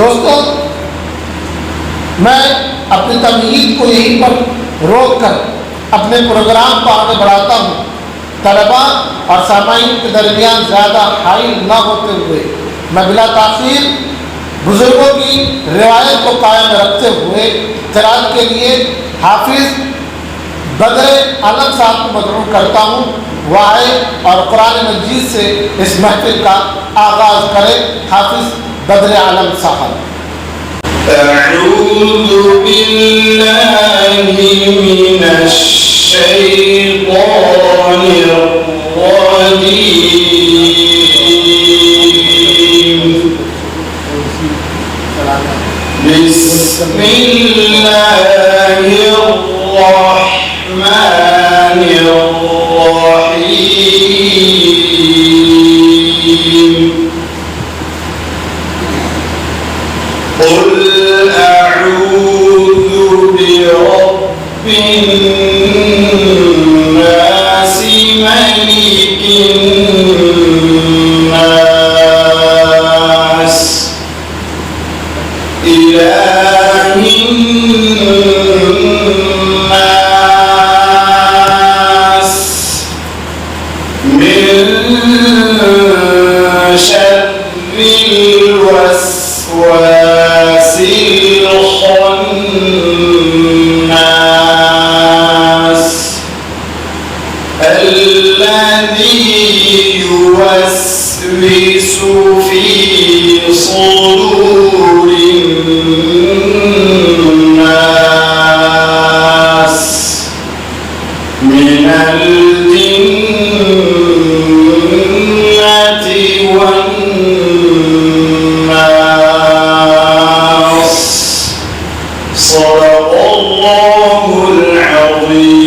दोस्तों, मैं अपनी तमहीद को यहीं पर रोक कर अपने प्रोग्राम को आगे बढ़ाता हूँ। तलबा और सामाईन के दरमियान ज़्यादा हाइल न होते हुए मैं बिला ताख़ीर बुज़ुर्गों की रिवायत को कायम रखते हुए क़िराअत के लिए हाफिज़ बदर आलम साहब को मदऊ करता हूँ। वह आए और कुरान मजीद से इस महफिल का आगाज़ करें। हाफिज़ बदर आलम साहब। अऊज़ु बिल्लाहि मिनश शैतानिर रजीम। बिस्मिल्लाहिर रहमानिर रहीम। قل أعوذ برب الناس ملك الناس إله الناس من شر الوسواس الخناس الذي يوسوس في صدور الناس من الجنة والناس. صدق الله العظيم.